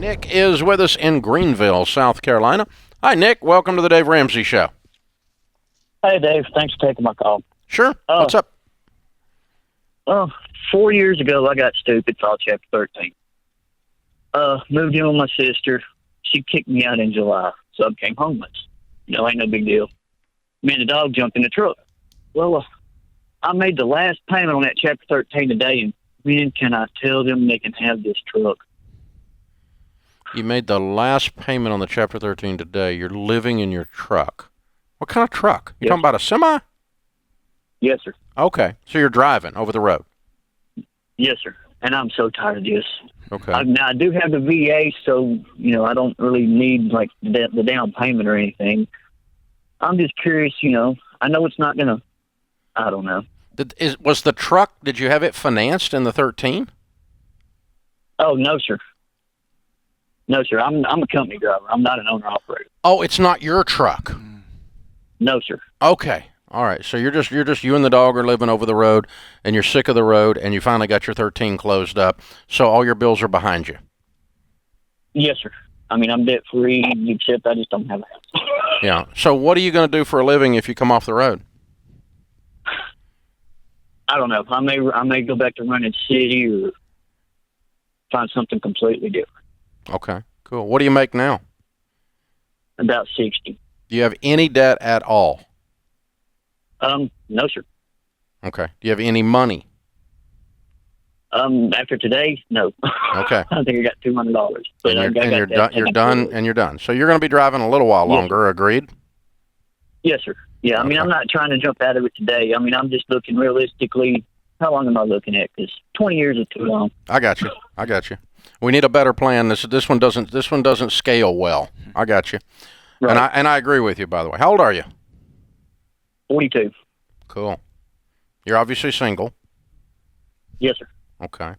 Nick is with us in Greenville, South Carolina. Hi, Nick. Welcome to the Dave Ramsey Show. Hey, Dave. Thanks for taking my call. Sure. What's up? 4 years ago, I got stupid, filed Chapter 13. Moved in with my sister. She kicked me out in July, so I became homeless. Ain't no big deal. Me and the dog jumped in the truck. Well, I made the last payment on that Chapter 13 today, and when can I tell them they can have this truck? You made the last payment on the Chapter 13 today. You're living in your truck. What kind of truck? You talking about a semi? Yes, sir. Okay. So you're driving over the road. Yes, sir. And I'm so tired of this. Okay. Now, I do have the VA, so, I don't really need, the down payment or anything. I'm just curious, I know it's not going to, I don't know. Was the truck, did you have it financed in the 13? Oh, no, sir. No, sir. I'm a company driver. I'm not an owner-operator. Oh, it's not your truck? No, sir. Okay. All right. So you're just you and the dog are living over the road, and you're sick of the road, and you finally got your 13 closed up, so all your bills are behind you. Yes, sir. I'm debt-free, except I just don't have a house. Yeah. So what are you going to do for a living if you come off the road? I don't know. I may go back to running city or find something completely different. Okay, cool. What do you make now? About 60. Do you have any debt at all? No, sir. Okay. Do you have any money? After today, no. Okay. I think I got $200. But You're done. So you're going to be driving a little while longer, Yes, agreed? Yes, sir. Yeah, Okay. I'm not trying to jump out of it today. I'm just looking realistically. How long am I looking at? Because 20 years is too long. I got you. We need a better plan. This one doesn't scale well. I got you. Right. And I agree with you, by the way. How old are you? 42. Cool. You're obviously single. Yes, sir. Okay.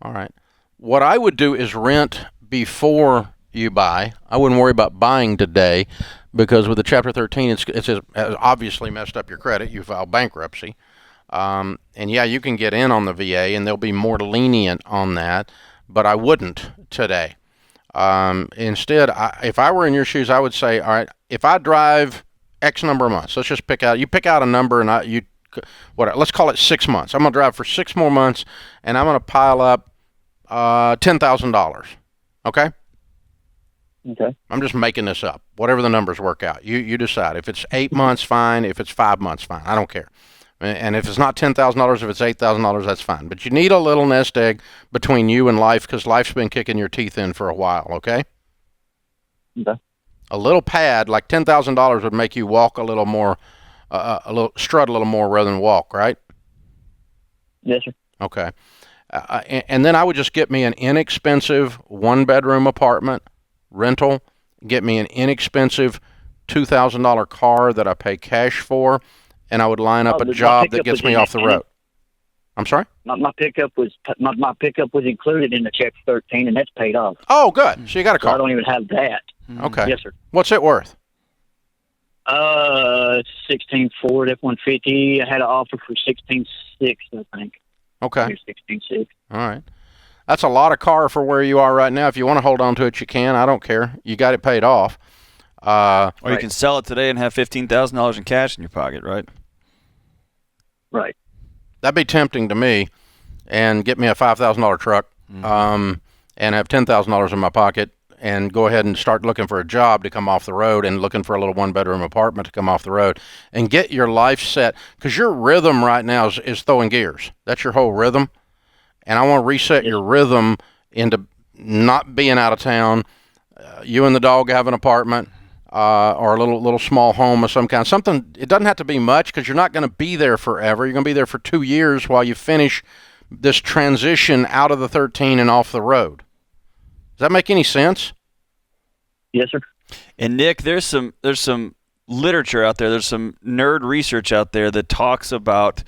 All right. What I would do is rent before you buy. I wouldn't worry about buying today because with the Chapter 13, it's obviously messed up your credit. You filed bankruptcy. And yeah, you can get in on the VA, and they'll be more lenient on that, but I wouldn't today. Instead, if I were in your shoes, I would say, all right, if I drive X number of months, let's just pick out a number, and let's call it 6 months. I'm going to drive for 6 more months, and I'm going to pile up $10,000. Okay? Okay. I'm just making this up. Whatever the numbers work out. You decide. If it's 8 months, fine. If it's 5 months, fine. I don't care. And if it's not $10,000, if it's $8,000, that's fine. But you need a little nest egg between you and life because life's been kicking your teeth in for a while, okay? Okay. A little pad, like $10,000 would make you walk a little more, strut a little more rather than walk, right? Yes, sir. Okay. And then I would just get me an inexpensive one-bedroom apartment rental, get me an inexpensive $2,000 car that I pay cash for, and I would line up a job that gets me off the road. I'm sorry? My pickup was included in the Chapter 13, and that's paid off. Oh, good. So you got a So I car. don't even have that. Okay. Yes, sir. What's it worth? 16 Ford F-150. I had an offer for 16.6, I think. Okay. 16.6. All right. That's a lot of car for where you are right now. If you want to hold on to it, you can. I don't care. You got it paid off. Or you can sell it today and have $15,000 in cash in your pocket, right? Right. That'd be tempting to me, and get me a $5,000 truck, and have $10,000 in my pocket, and go ahead and start looking for a job to come off the road, and looking for a little one-bedroom apartment to come off the road, and get your life set. Because your rhythm right now is throwing gears. That's your whole rhythm, and I want to reset your rhythm into not being out of town. You and the dog have an apartment. Or a little small home of some kind. Something, it doesn't have to be much because you're not going to be there forever. You're going to be there for 2 years while you finish this transition out of the 13 and off the road. Does that make any sense? Yes, sir. And Nick, there's some literature out there. There's some nerd research out there that talks about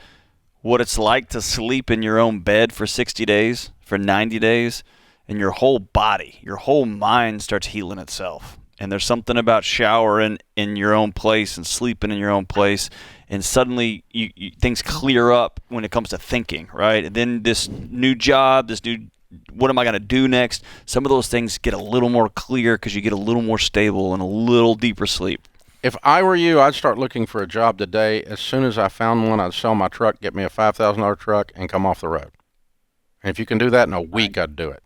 what it's like to sleep in your own bed for 60 days, for 90 days, and your whole body, your whole mind starts healing itself. And there's something about showering in your own place and sleeping in your own place, and suddenly things clear up when it comes to thinking, right? And then this new job, this new what am I going to do next? Some of those things get a little more clear because you get a little more stable and a little deeper sleep. If I were you, I'd start looking for a job today. As soon as I found one, I'd sell my truck, get me a $5,000 truck, and come off the road. And if you can do that in a week, I'd do it.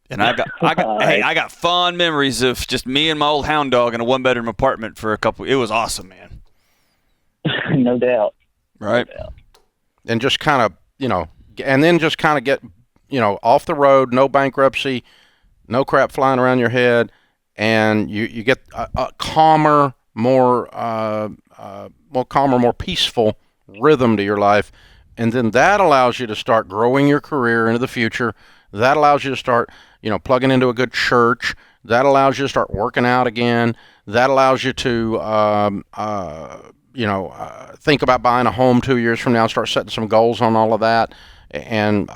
And I got fond memories of just me and my old hound dog in a 1-bedroom apartment for a couple. It was awesome, man. No doubt. Right. No doubt. And just kind of, and then just kind of get, off the road, no bankruptcy, no crap flying around your head, and you get a calmer, more peaceful rhythm to your life, and then that allows you to start growing your career into the future. That allows you to start, plugging into a good church. That allows you to start working out again. That allows you to, think about buying a home 2 years from now. Start setting some goals on all of that. And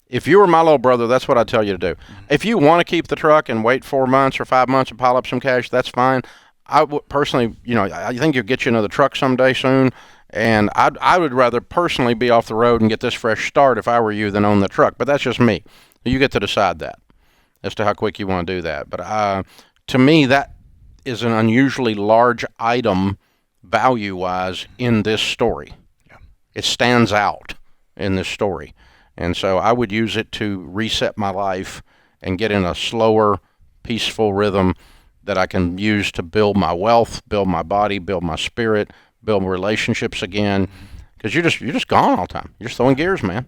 if you were my little brother, that's what I'd tell you to do. If you want to keep the truck and wait 4 months or 5 months and pile up some cash, that's fine. I would personally, I think you'll get you another truck someday soon. And I would rather personally be off the road and get this fresh start if I were you than own the truck. But that's just me. You get to decide that as to how quick you want to do that. But to me, that is an unusually large item value-wise in this story. Yeah. It stands out in this story. And so I would use it to reset my life and get in a slower, peaceful rhythm that I can use to build my wealth, build my body, build my spirit, build relationships again. Because you're just gone all the time. You're just throwing gears, man.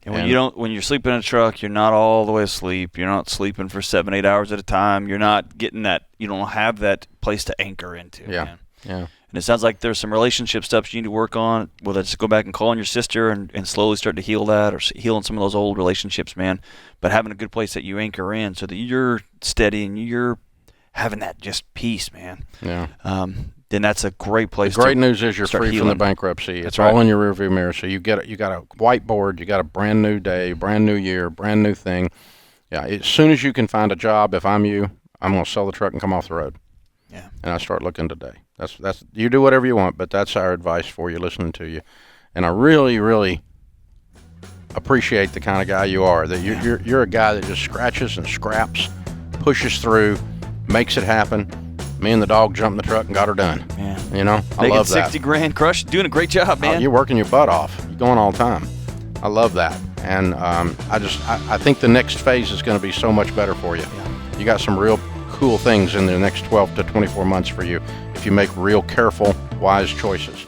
And when you're sleeping in a truck, you're not all the way asleep. You're not sleeping for 7-8 hours at a time. You're not getting that. You don't have that place to anchor into. Yeah, man. yeah. And it sounds like there's some relationship stuff you need to work on. Whether it's go back and call on your sister and slowly start to heal that, or healing some of those old relationships, man. But having a good place that you anchor in, so that you're steady and you're having that just peace, man. Yeah. Then that's a great place. The great news is you're free from the bankruptcy. It's all in your rearview mirror. So you got a whiteboard. You got a brand new day, brand new year, brand new thing. Yeah. As soon as you can find a job, if I'm you, I'm gonna sell the truck and come off the road. Yeah. And I start looking today. That's you do whatever you want, but that's our advice for you, listening to you. And I really, really appreciate the kind of guy you are. That you're a guy that just scratches and scraps, pushes through, makes it happen. Me and the dog jumped in the truck and got her done. Yeah. I love that. $60,000 crush, doing a great job, man. You're working your butt off. You're going all the time. I love that. And I think the next phase is going to be so much better for you. Yeah. You got some real cool things in the next 12 to 24 months for you if you make real careful, wise choices.